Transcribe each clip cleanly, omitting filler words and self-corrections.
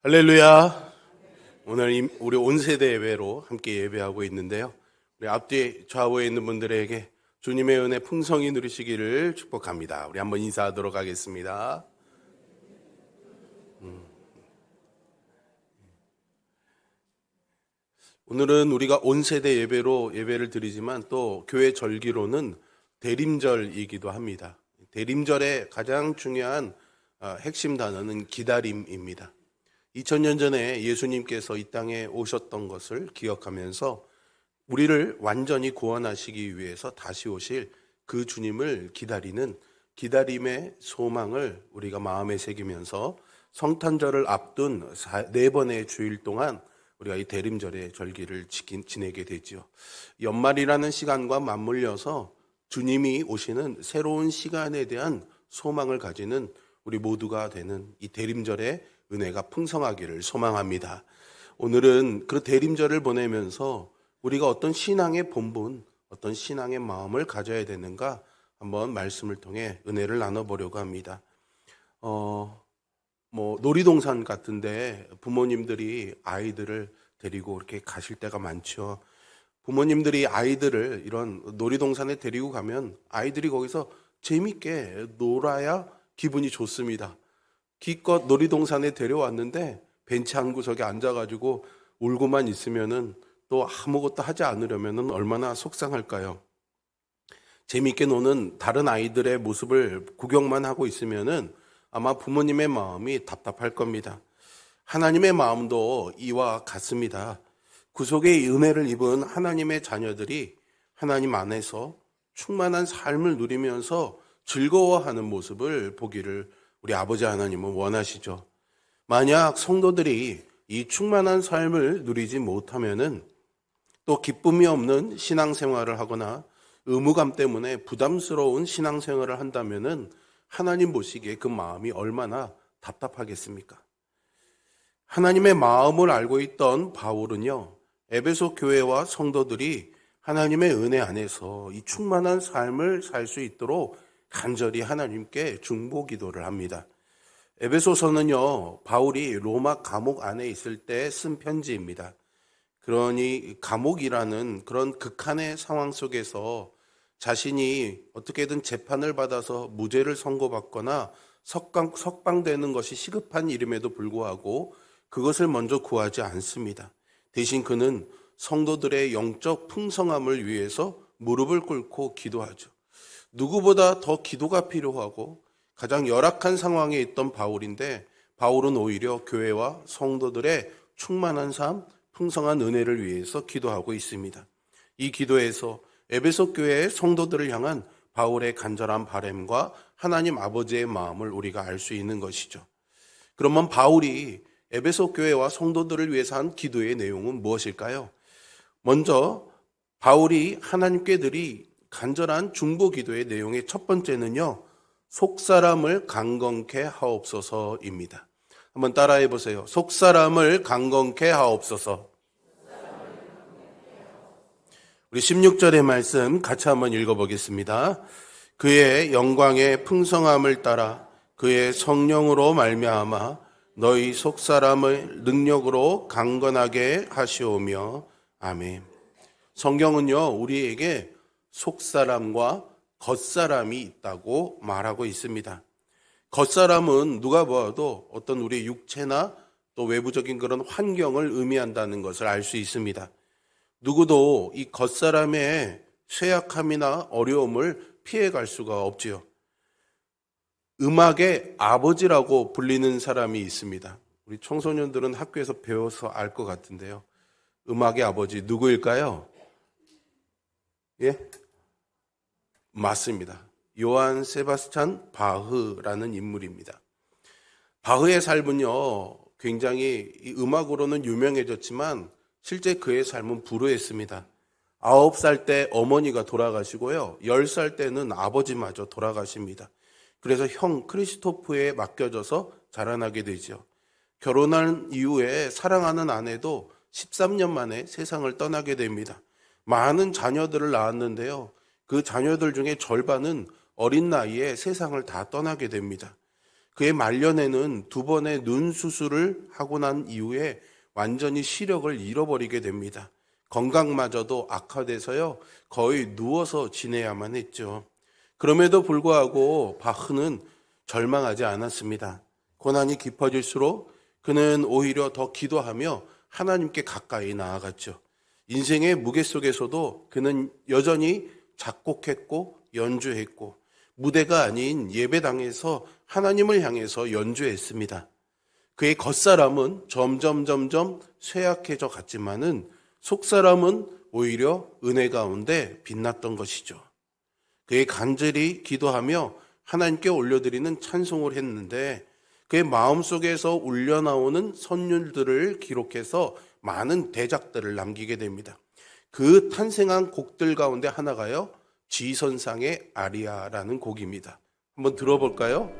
할렐루야. 오늘 우리 온 세대 예배로 함께 예배하고 있는데요. 우리 앞뒤 좌우에 있는 분들에게 주님의 은혜 풍성히 누리시기를 축복합니다. 우리 한번 인사하도록 하겠습니다. 오늘은 우리가 온 세대 예배로 예배를 드리지만 또 교회 절기로는 대림절이기도 합니다. 대림절의 가장 중요한 핵심 단어는 기다림입니다. 2000년 전에 예수님께서 이 땅에 오셨던 것을 기억하면서 우리를 완전히 구원하시기 위해서 다시 오실 그 주님을 기다리는 기다림의 소망을 우리가 마음에 새기면서 성탄절을 앞둔 4번의 주일 동안 우리가 이 대림절의 절기를 지내게 되죠. 연말이라는 시간과 맞물려서 주님이 오시는 새로운 시간에 대한 소망을 가지는 우리 모두가 되는 이 대림절의 은혜가 풍성하기를 소망합니다. 오늘은 그 대림절을 보내면서 우리가 어떤 신앙의 본분, 어떤 신앙의 마음을 가져야 되는가 한번 말씀을 통해 은혜를 나눠보려고 합니다. 놀이동산 같은데 부모님들이 아이들을 데리고 이렇게 가실 때가 많죠. 부모님들이 아이들을 이런 놀이동산에 데리고 가면 아이들이 거기서 재밌게 놀아야 기분이 좋습니다. 기껏 놀이동산에 데려왔는데 벤치 한 구석에 앉아가지고 울고만 있으면은 또 아무것도 하지 않으려면은 얼마나 속상할까요? 재밌게 노는 다른 아이들의 모습을 구경만 하고 있으면은 아마 부모님의 마음이 답답할 겁니다. 하나님의 마음도 이와 같습니다. 구속의 은혜를 입은 하나님의 자녀들이 하나님 안에서 충만한 삶을 누리면서 즐거워하는 모습을 보기를 우리 아버지 하나님은 원하시죠. 만약 성도들이 이 충만한 삶을 누리지 못하면은 또 기쁨이 없는 신앙생활을 하거나 의무감 때문에 부담스러운 신앙생활을 한다면은 하나님 보시기에 그 마음이 얼마나 답답하겠습니까? 하나님의 마음을 알고 있던 바울은요, 에베소 교회와 성도들이 하나님의 은혜 안에서 이 충만한 삶을 살 수 있도록 간절히 하나님께 중보 기도를 합니다. 에베소서는요, 바울이 로마 감옥 안에 있을 때 쓴 편지입니다. 그러니 감옥이라는 그런 극한의 상황 속에서 자신이 어떻게든 재판을 받아서 무죄를 선고받거나 석방되는 것이 시급한 일임에도 불구하고 그것을 먼저 구하지 않습니다. 대신 그는 성도들의 영적 풍성함을 위해서 무릎을 꿇고 기도하죠. 누구보다 더 기도가 필요하고 가장 열악한 상황에 있던 바울인데 바울은 오히려 교회와 성도들의 충만한 삶, 풍성한 은혜를 위해서 기도하고 있습니다. 이 기도에서 에베소 교회의 성도들을 향한 바울의 간절한 바람과 하나님 아버지의 마음을 우리가 알 수 있는 것이죠. 그러면 바울이 에베소 교회와 성도들을 위해서 한 기도의 내용은 무엇일까요? 먼저 바울이 하나님께 드린 간절한 중보 기도의 내용의 첫 번째는요, 속사람을 강건케 하옵소서입니다. 한번 따라해 보세요. 속사람을 강건케 하옵소서. 우리 16절의 말씀 같이 한번 읽어보겠습니다. 그의 영광의 풍성함을 따라 그의 성령으로 말미암아 너희 속사람을 능력으로 강건하게 하시오며 아멘. 성경은요, 우리에게 속사람과 겉사람이 있다고 말하고 있습니다. 겉사람은 누가 보아도 어떤 우리의 육체나 또 외부적인 그런 환경을 의미한다는 것을 알 수 있습니다. 누구도 이 겉사람의 쇠약함이나 어려움을 피해갈 수가 없지요. 음악의 아버지라고 불리는 사람이 있습니다. 우리 청소년들은 학교에서 배워서 알 것 같은데요. 음악의 아버지 누구일까요? 예? 맞습니다. 요한 세바스찬 바흐라는 인물입니다. 바흐의 삶은요, 굉장히 음악으로는 유명해졌지만 실제 그의 삶은 불우했습니다. 9살 때 어머니가 돌아가시고요, 10살 때는 아버지마저 돌아가십니다. 그래서 형 크리스토프에 맡겨져서 자라나게 되죠. 결혼한 이후에 사랑하는 아내도 13년 만에 세상을 떠나게 됩니다. 많은 자녀들을 낳았는데요, 그 자녀들 중에 절반은 어린 나이에 세상을 다 떠나게 됩니다. 그의 말년에는 2번의 눈 수술을 하고 난 이후에 완전히 시력을 잃어버리게 됩니다. 건강마저도 악화돼서요, 거의 누워서 지내야만 했죠. 그럼에도 불구하고 바흐는 절망하지 않았습니다. 고난이 깊어질수록 그는 오히려 더 기도하며 하나님께 가까이 나아갔죠. 인생의 무게 속에서도 그는 여전히 작곡했고 연주했고 무대가 아닌 예배당에서 하나님을 향해서 연주했습니다. 그의 겉사람은 점점 쇠약해져 갔지만은 속사람은 오히려 은혜 가운데 빛났던 것이죠. 그의 간절히 기도하며 하나님께 올려드리는 찬송을 했는데 그의 마음속에서 울려나오는 선율들을 기록해서 많은 대작들을 남기게 됩니다. 그 탄생한 곡들 가운데 하나가요, 지선상의 아리아라는 곡입니다. 한번 들어볼까요?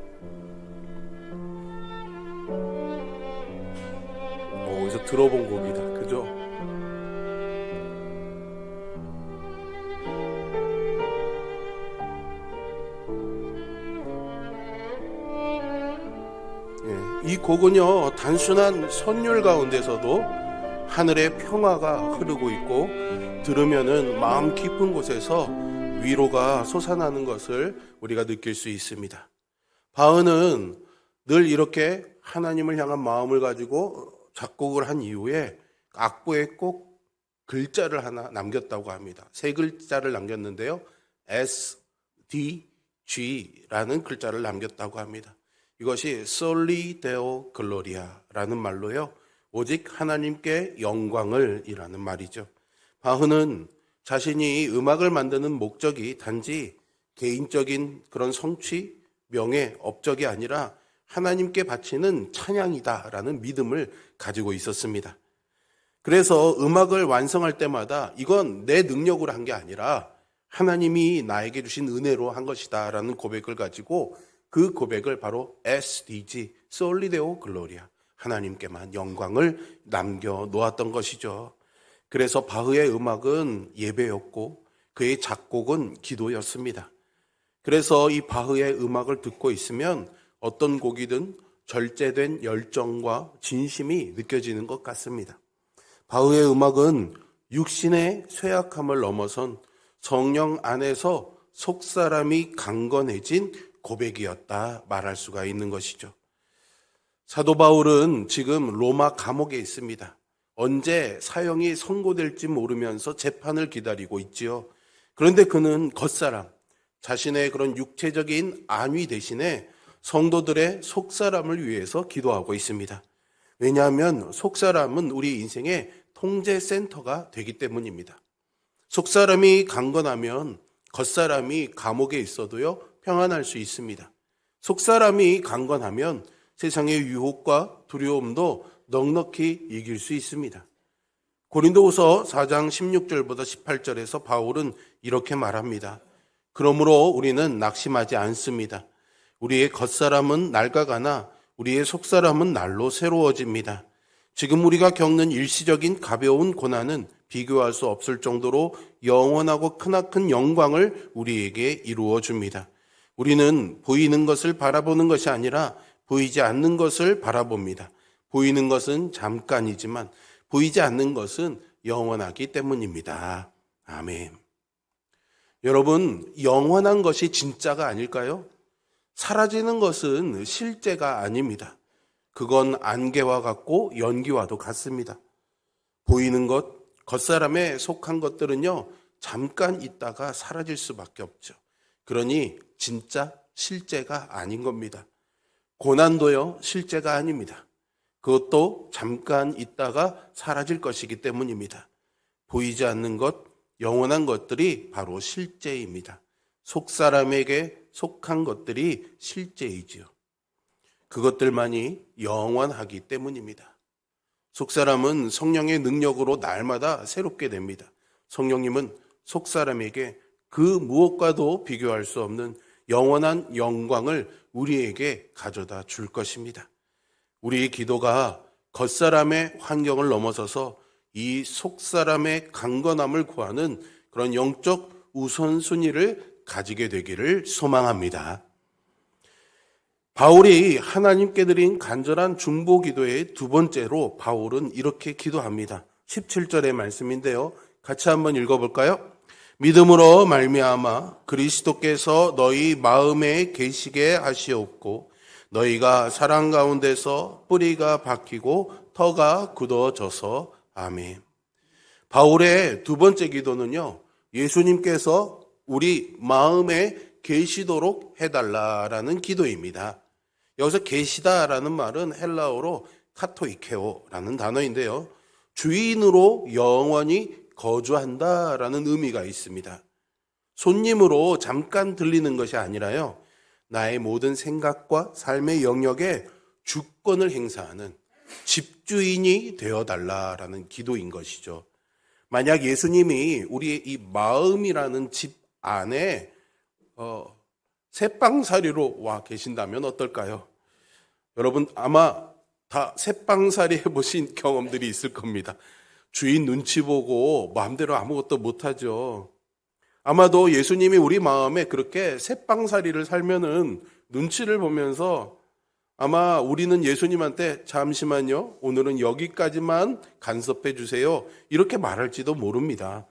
어디서 들어본 곡이다, 그죠? 이 곡은요, 단순한 선율 가운데서도 하늘의 평화가 흐르고 있고 들으면은 마음 깊은 곳에서 위로가 솟아나는 것을 우리가 느낄 수 있습니다. 바흐는 늘 이렇게 하나님을 향한 마음을 가지고 작곡을 한 이후에 악보에 꼭 글자를 하나 남겼다고 합니다. 3글자를 남겼는데요, S, D, G라는 글자를 남겼다고 합니다. 이것이 Soli Deo Gloria라는 말로요, 오직 하나님께 영광을 이라는 말이죠. 바흐는 자신이 음악을 만드는 목적이 단지 개인적인 그런 성취, 명예, 업적이 아니라 하나님께 바치는 찬양이다라는 믿음을 가지고 있었습니다. 그래서 음악을 완성할 때마다 이건 내 능력으로 한 게 아니라 하나님이 나에게 주신 은혜로 한 것이다라는 고백을 가지고 그 고백을 바로 SDG, Soli Deo Gloria, 하나님께만 영광을 남겨놓았던 것이죠. 그래서 바흐의 음악은 예배였고 그의 작곡은 기도였습니다. 그래서 이 바흐의 음악을 듣고 있으면 어떤 곡이든 절제된 열정과 진심이 느껴지는 것 같습니다. 바흐의 음악은 육신의 쇠약함을 넘어선 성령 안에서 속사람이 강건해진 고백이었다 말할 수가 있는 것이죠. 사도 바울은 지금 로마 감옥에 있습니다. 언제 사형이 선고될지 모르면서 재판을 기다리고 있지요. 그런데 그는 겉사람, 자신의 그런 육체적인 안위 대신에 성도들의 속사람을 위해서 기도하고 있습니다. 왜냐하면 속사람은 우리 인생의 통제센터가 되기 때문입니다. 속사람이 강건하면 겉사람이 감옥에 있어도요, 평안할 수 있습니다. 속사람이 강건하면 세상의 유혹과 두려움도 넉넉히 이길 수 있습니다. 고린도후서 4장 16절부터 18절에서 바울은 이렇게 말합니다. 그러므로 우리는 낙심하지 않습니다. 우리의 겉사람은 낡아가나 우리의 속사람은 날로 새로워집니다. 지금 우리가 겪는 일시적인 가벼운 고난은 비교할 수 없을 정도로 영원하고 크나큰 영광을 우리에게 이루어 줍니다. 우리는 보이는 것을 바라보는 것이 아니라 보이지 않는 것을 바라봅니다. 보이는 것은 잠깐이지만 보이지 않는 것은 영원하기 때문입니다. 아멘. 여러분, 영원한 것이 진짜가 아닐까요? 사라지는 것은 실제가 아닙니다. 그건 안개와 같고 연기와도 같습니다. 보이는 것, 겉사람에 속한 것들은요, 잠깐 있다가 사라질 수밖에 없죠. 그러니 진짜 실제가 아닌 겁니다. 고난도요, 실제가 아닙니다. 그것도 잠깐 있다가 사라질 것이기 때문입니다. 보이지 않는 것, 영원한 것들이 바로 실제입니다. 속사람에게 속한 것들이 실제이지요. 그것들만이 영원하기 때문입니다. 속사람은 성령의 능력으로 날마다 새롭게 됩니다. 성령님은 속사람에게 그 무엇과도 비교할 수 없는 영원한 영광을 우리에게 가져다 줄 것입니다. 우리의 기도가 겉사람의 환경을 넘어서서 이 속사람의 강건함을 구하는 그런 영적 우선순위를 가지게 되기를 소망합니다. 바울이 하나님께 드린 간절한 중보 기도의 두 번째로 바울은 이렇게 기도합니다. 17절의 말씀인데요. 같이 한번 읽어볼까요? 믿음으로 말미암아 그리스도께서 너희 마음에 계시게 하시옵고 너희가 사랑 가운데서 뿌리가 박히고 터가 굳어져서 아멘. 바울의 두 번째 기도는요, 예수님께서 우리 마음에 계시도록 해달라라는 기도입니다. 여기서 계시다라는 말은 헬라어로 카토이케오라는 단어인데요, 주인으로 영원히 거주한다라는 의미가 있습니다. 손님으로 잠깐 들리는 것이 아니라요, 나의 모든 생각과 삶의 영역에 주권을 행사하는 집주인이 되어달라라는 기도인 것이죠. 만약 예수님이 우리의 이 마음이라는 집 안에 새빵살이로 와 계신다면 어떨까요? 여러분 아마 다 새빵살이 해보신 경험들이 있을 겁니다. 주인 눈치 보고 마음대로 아무것도 못하죠. 아마도 예수님이 우리 마음에 그렇게 새빵살이를 살면은 눈치를 보면서 아마 우리는 예수님한테 잠시만요, 오늘은 여기까지만 간섭해 주세요, 이렇게 말할지도 모릅니다.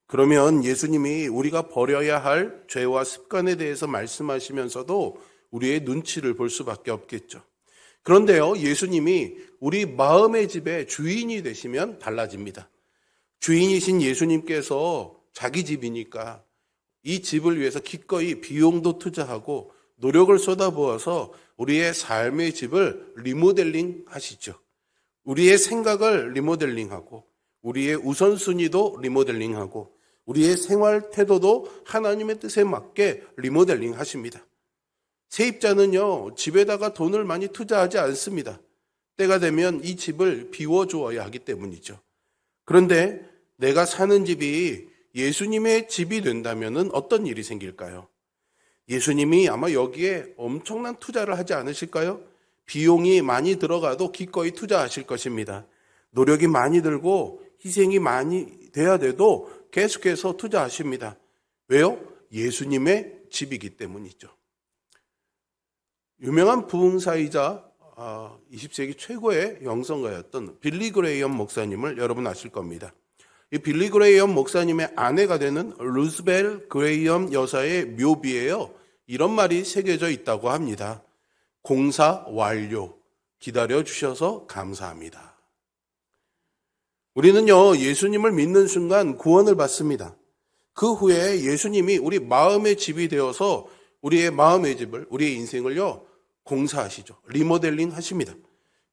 그러면 예수님이 우리가 버려야 할 죄와 습관에 대해서 말씀하시면서도 우리의 눈치를 볼 수밖에 없겠죠. 그런데요, 예수님이 우리 마음의 집의 주인이 되시면 달라집니다. 주인이신 예수님께서 자기 집이니까 이 집을 위해서 기꺼이 비용도 투자하고 노력을 쏟아부어서 우리의 삶의 집을 리모델링 하시죠. 우리의 생각을 리모델링하고 우리의 우선순위도 리모델링하고 우리의 생활 태도도 하나님의 뜻에 맞게 리모델링 하십니다. 세입자는요, 집에다가 돈을 많이 투자하지 않습니다. 때가 되면 이 집을 비워주어야 하기 때문이죠. 그런데 내가 사는 집이 예수님의 집이 된다면 어떤 일이 생길까요? 예수님이 아마 여기에 엄청난 투자를 하지 않으실까요? 비용이 많이 들어가도 기꺼이 투자하실 것입니다. 노력이 많이 들고 희생이 많이 돼야 돼도 계속해서 투자하십니다. 왜요? 예수님의 집이기 때문이죠. 유명한 부흥사이자 20세기 최고의 영성가였던 빌리 그레이엄 목사님을 여러분 아실 겁니다. 이 빌리 그레이엄 목사님의 아내가 되는 루스벨 그레이엄 여사의 묘비에요, 이런 말이 새겨져 있다고 합니다. 공사 완료, 기다려주셔서 감사합니다. 우리는요, 예수님을 믿는 순간 구원을 받습니다. 그 후에 예수님이 우리 마음의 집이 되어서 우리의 마음의 집을, 우리의 인생을요, 공사하시죠. 리모델링 하십니다.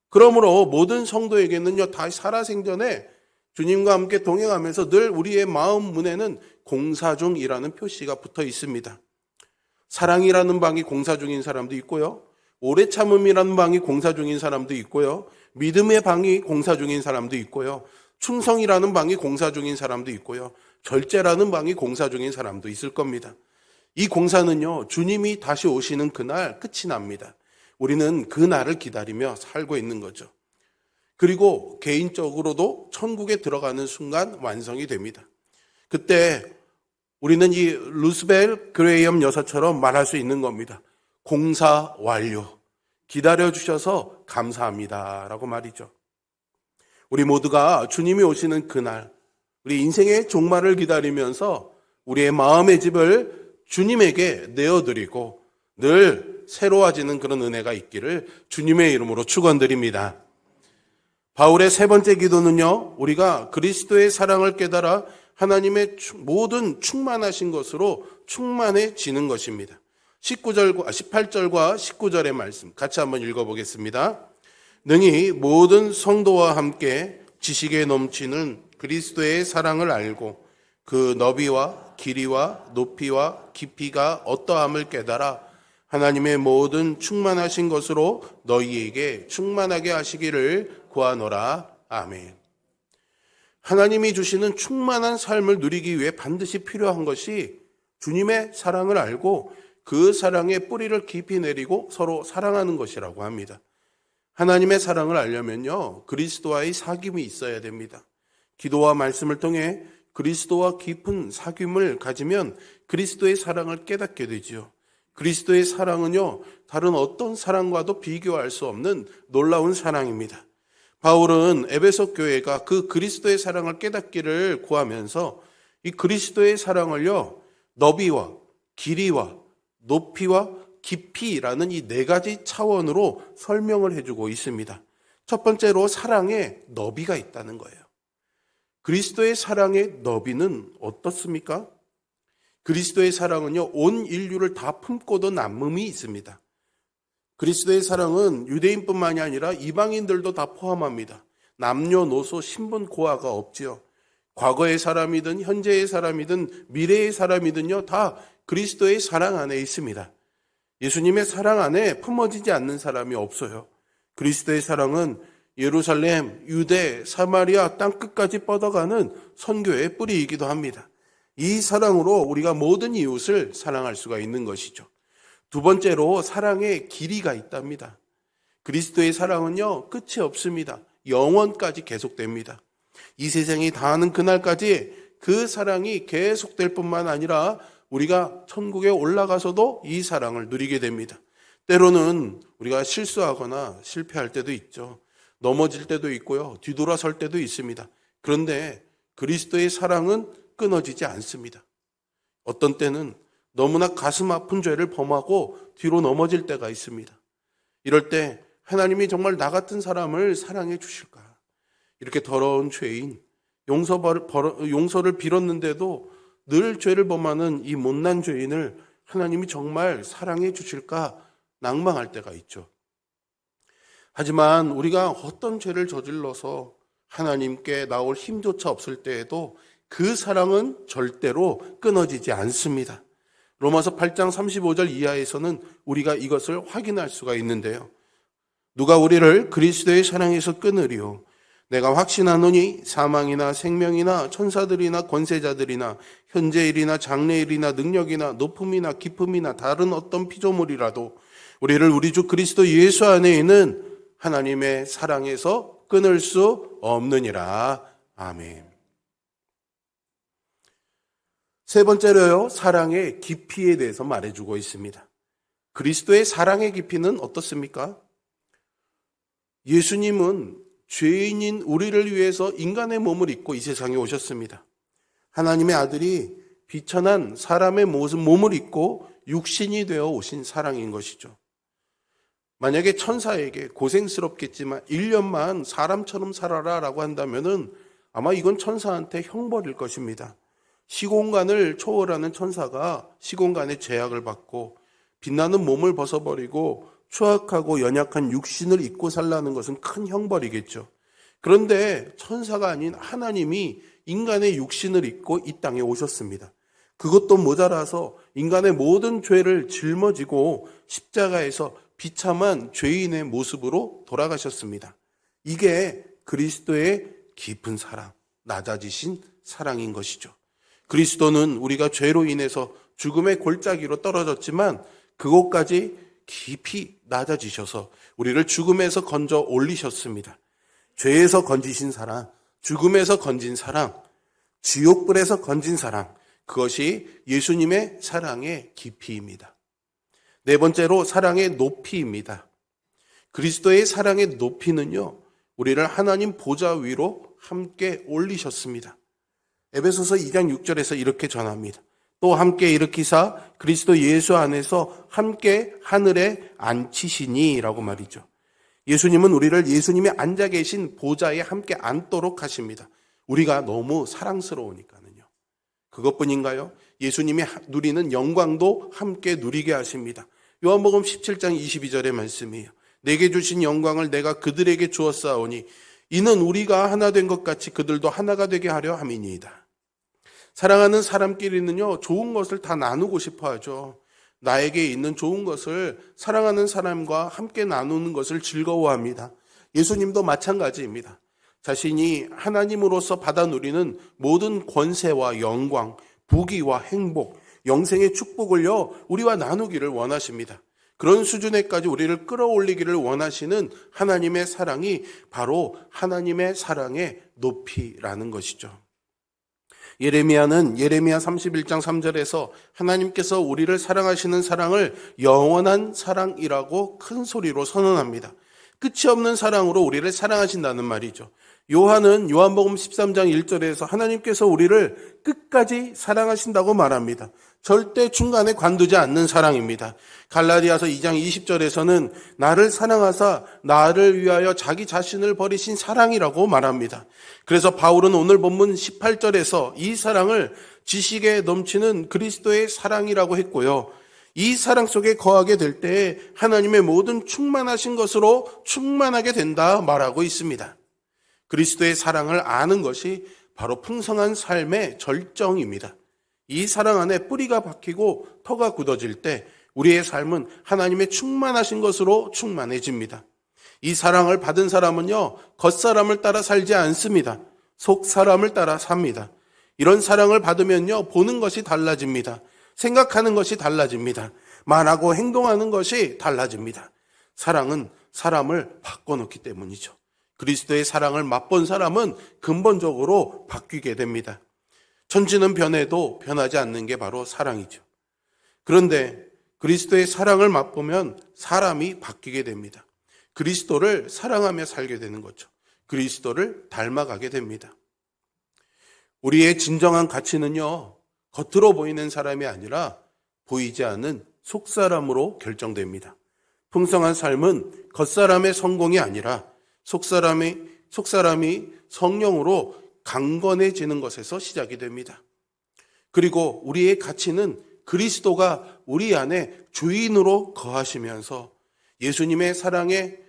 그러므로 모든 성도에게는요, 다 살아생전에 주님과 함께 동행하면서 늘 우리의 마음 문에는 공사 중이라는 표시가 붙어 있습니다. 사랑이라는 방이 공사 중인 사람도 있고요, 오래 참음이라는 방이 공사 중인 사람도 있고요, 믿음의 방이 공사 중인 사람도 있고요, 충성이라는 방이 공사 중인 사람도 있고요, 절제라는 방이 공사 중인 사람도 있을 겁니다. 이 공사는요, 주님이 다시 오시는 그날 끝이 납니다. 우리는 그 날을 기다리며 살고 있는 거죠. 그리고 개인적으로도 천국에 들어가는 순간 완성이 됩니다. 그때 우리는 이 루스벨 그레이엄 여사처럼 말할 수 있는 겁니다. 공사 완료, 기다려주셔서 감사합니다 라고 말이죠. 우리 모두가 주님이 오시는 그날, 우리 인생의 종말을 기다리면서 우리의 마음의 집을 주님에게 내어드리고 늘 새로워지는 그런 은혜가 있기를 주님의 이름으로 축원드립니다. 바울의 세 번째 기도는요, 우리가 그리스도의 사랑을 깨달아 하나님의 모든 충만하신 것으로 충만해지는 것입니다. 18절과 19절의 말씀 같이 한번 읽어보겠습니다. 능히 모든 성도와 함께 지식에 넘치는 그리스도의 사랑을 알고 그 너비와 길이와 높이와 깊이가 어떠함을 깨달아 하나님의 모든 충만하신 것으로 너희에게 충만하게 하시기를 구하노라. 아멘. 하나님이 주시는 충만한 삶을 누리기 위해 반드시 필요한 것이 주님의 사랑을 알고 그 사랑의 뿌리를 깊이 내리고 서로 사랑하는 것이라고 합니다. 하나님의 사랑을 알려면요, 그리스도와의 사귐이 있어야 됩니다. 기도와 말씀을 통해 그리스도와 깊은 사귐을 가지면 그리스도의 사랑을 깨닫게 되지요. 그리스도의 사랑은요, 다른 어떤 사랑과도 비교할 수 없는 놀라운 사랑입니다. 바울은 에베소 교회가 그 그리스도의 사랑을 깨닫기를 구하면서 이 그리스도의 사랑을요, 너비와 길이와 높이와 깊이라는 이 네 가지 차원으로 설명을 해주고 있습니다. 첫 번째로 사랑에 너비가 있다는 거예요. 그리스도의 사랑의 너비는 어떻습니까? 그리스도의 사랑은요, 온 인류를 다 품고도 남음이 있습니다. 그리스도의 사랑은 유대인뿐만이 아니라 이방인들도 다 포함합니다. 남녀노소 신분 고하가 없지요. 과거의 사람이든 현재의 사람이든 미래의 사람이든요, 다 그리스도의 사랑 안에 있습니다. 예수님의 사랑 안에 품어지지 않는 사람이 없어요. 그리스도의 사랑은 예루살렘, 유대, 사마리아 땅끝까지 뻗어가는 선교의 뿌리이기도 합니다. 이 사랑으로 우리가 모든 이웃을 사랑할 수가 있는 것이죠. 두 번째로 사랑에 길이가 있답니다. 그리스도의 사랑은요, 끝이 없습니다. 영원까지 계속됩니다. 이 세상이 다하는 그날까지 그 사랑이 계속될 뿐만 아니라 우리가 천국에 올라가서도 이 사랑을 누리게 됩니다. 때로는 우리가 실수하거나 실패할 때도 있죠. 넘어질 때도 있고요. 뒤돌아설 때도 있습니다. 그런데 그리스도의 사랑은 끊어지지 않습니다. 어떤 때는 너무나 가슴 아픈 죄를 범하고 뒤로 넘어질 때가 있습니다. 이럴 때 하나님이 정말 나 같은 사람을 사랑해 주실까? 이렇게 더러운 죄인, 용서를 빌었는데도 늘 죄를 범하는 이 못난 죄인을 하나님이 정말 사랑해 주실까 낭망할 때가 있죠. 하지만 우리가 어떤 죄를 저질러서 하나님께 나올 힘조차 없을 때에도 그 사랑은 절대로 끊어지지 않습니다. 로마서 8장 35절 이하에서는 우리가 이것을 확인할 수가 있는데요. 누가 우리를 그리스도의 사랑에서 끊으리요? 내가 확신하노니 사망이나 생명이나 천사들이나 권세자들이나 현재일이나 장래일이나 능력이나 높음이나 깊음이나 다른 어떤 피조물이라도 우리를 우리 주 그리스도 예수 안에 있는 하나님의 사랑에서 끊을 수 없느니라. 아멘. 세 번째로요, 사랑의 깊이에 대해서 말해주고 있습니다. 그리스도의 사랑의 깊이는 어떻습니까? 예수님은 죄인인 우리를 위해서 인간의 몸을 입고 이 세상에 오셨습니다. 하나님의 아들이 비천한 사람의 몸을 입고 육신이 되어 오신 사랑인 것이죠. 만약에 천사에게 고생스럽겠지만 1년만 사람처럼 살아라 라고 한다면은 아마 이건 천사한테 형벌일 것입니다. 시공간을 초월하는 천사가 시공간의 제약을 받고 빛나는 몸을 벗어버리고 추악하고 연약한 육신을 입고 살라는 것은 큰 형벌이겠죠. 그런데 천사가 아닌 하나님이 인간의 육신을 입고 이 땅에 오셨습니다. 그것도 모자라서 인간의 모든 죄를 짊어지고 십자가에서 비참한 죄인의 모습으로 돌아가셨습니다. 이게 그리스도의 깊은 사랑, 낮아지신 사랑인 것이죠. 그리스도는 우리가 죄로 인해서 죽음의 골짜기로 떨어졌지만 그곳까지 깊이 낮아지셔서 우리를 죽음에서 건져 올리셨습니다. 죄에서 건지신 사랑, 죽음에서 건진 사랑, 지옥불에서 건진 사랑, 그것이 예수님의 사랑의 깊이입니다. 네 번째로 사랑의 높이입니다. 그리스도의 사랑의 높이는요, 우리를 하나님 보좌 위로 함께 올리셨습니다. 에베소서 2장 6절에서 이렇게 전합니다. 또 함께 일으키사 그리스도 예수 안에서 함께 하늘에 앉히시니 라고 말이죠. 예수님은 우리를 예수님이 앉아 계신 보좌에 함께 앉도록 하십니다. 우리가 너무 사랑스러우니까는요. 그것뿐인가요? 예수님이 누리는 영광도 함께 누리게 하십니다. 요한복음 17장 22절의 말씀이에요. 내게 주신 영광을 내가 그들에게 주었사오니 이는 우리가 하나 된 것 같이 그들도 하나가 되게 하려 함이니이다. 사랑하는 사람끼리는요, 좋은 것을 다 나누고 싶어 하죠. 나에게 있는 좋은 것을 사랑하는 사람과 함께 나누는 것을 즐거워합니다. 예수님도 마찬가지입니다. 자신이 하나님으로서 받아 누리는 모든 권세와 영광, 부귀와 행복, 영생의 축복을요, 우리와 나누기를 원하십니다. 그런 수준에까지 우리를 끌어올리기를 원하시는 하나님의 사랑이 바로 하나님의 사랑의 높이라는 것이죠. 예레미야는 예레미야 31장 3절에서 하나님께서 우리를 사랑하시는 사랑을 영원한 사랑이라고 큰 소리로 선언합니다. 끝이 없는 사랑으로 우리를 사랑하신다는 말이죠. 요한은 요한복음 13장 1절에서 하나님께서 우리를 끝까지 사랑하신다고 말합니다. 절대 중간에 관두지 않는 사랑입니다. 갈라디아서 2장 20절에서는 나를 사랑하사 나를 위하여 자기 자신을 버리신 사랑이라고 말합니다. 그래서 바울은 오늘 본문 18절에서 이 사랑을 지식에 넘치는 그리스도의 사랑이라고 했고요. 이 사랑 속에 거하게 될 때에 하나님의 모든 충만하신 것으로 충만하게 된다 말하고 있습니다. 그리스도의 사랑을 아는 것이 바로 풍성한 삶의 절정입니다. 이 사랑 안에 뿌리가 박히고 터가 굳어질 때 우리의 삶은 하나님의 충만하신 것으로 충만해집니다. 이 사랑을 받은 사람은요, 겉사람을 따라 살지 않습니다. 속사람을 따라 삽니다. 이런 사랑을 받으면요, 보는 것이 달라집니다. 생각하는 것이 달라집니다. 말하고 행동하는 것이 달라집니다. 사랑은 사람을 바꿔놓기 때문이죠. 그리스도의 사랑을 맛본 사람은 근본적으로 바뀌게 됩니다. 천지는 변해도 변하지 않는 게 바로 사랑이죠. 그런데 그리스도의 사랑을 맛보면 사람이 바뀌게 됩니다. 그리스도를 사랑하며 살게 되는 거죠. 그리스도를 닮아가게 됩니다. 우리의 진정한 가치는요, 겉으로 보이는 사람이 아니라 보이지 않는 속사람으로 결정됩니다. 풍성한 삶은 겉사람의 성공이 아니라 속사람이 성령으로 강건해지는 것에서 시작이 됩니다. 그리고 우리의 가치는 그리스도가 우리 안에 주인으로 거하시면서 예수님의 사랑의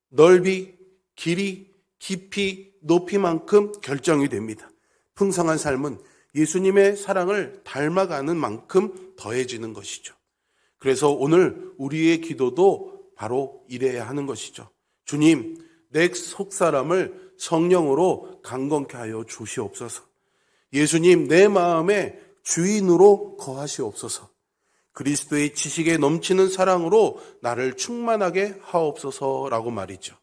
넓이, 길이, 깊이, 높이만큼 결정이 됩니다. 풍성한 삶은 예수님의 사랑을 닮아가는 만큼 더해지는 것이죠. 그래서 오늘 우리의 기도도 바로 이래야 하는 것이죠. 주님, 내 속사람을 성령으로 강건케 하여 주시옵소서. 예수님, 내 마음에 주인으로 거하시옵소서. 그리스도의 지식에 넘치는 사랑으로 나를 충만하게 하옵소서라고 말이죠.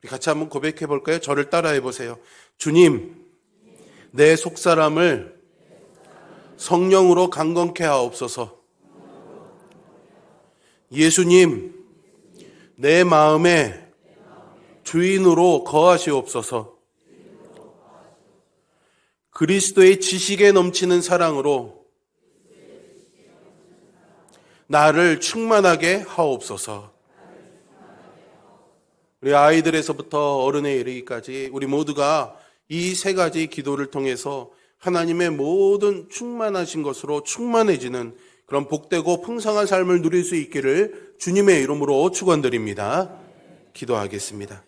우리 같이 한번 고백해 볼까요? 저를 따라해 보세요. 주님, 내 속사람을 성령으로 강건케 하옵소서. 예수님, 내 마음에 주인으로 거하시옵소서. 그리스도의 지식에 넘치는 사랑으로 나를 충만하게 하옵소서. 우리 아이들에서부터 어른에 이르기까지 우리 모두가 이 세 가지 기도를 통해서 하나님의 모든 충만하신 것으로 충만해지는 그런 복되고 풍성한 삶을 누릴 수 있기를 주님의 이름으로 축원드립니다. 기도하겠습니다.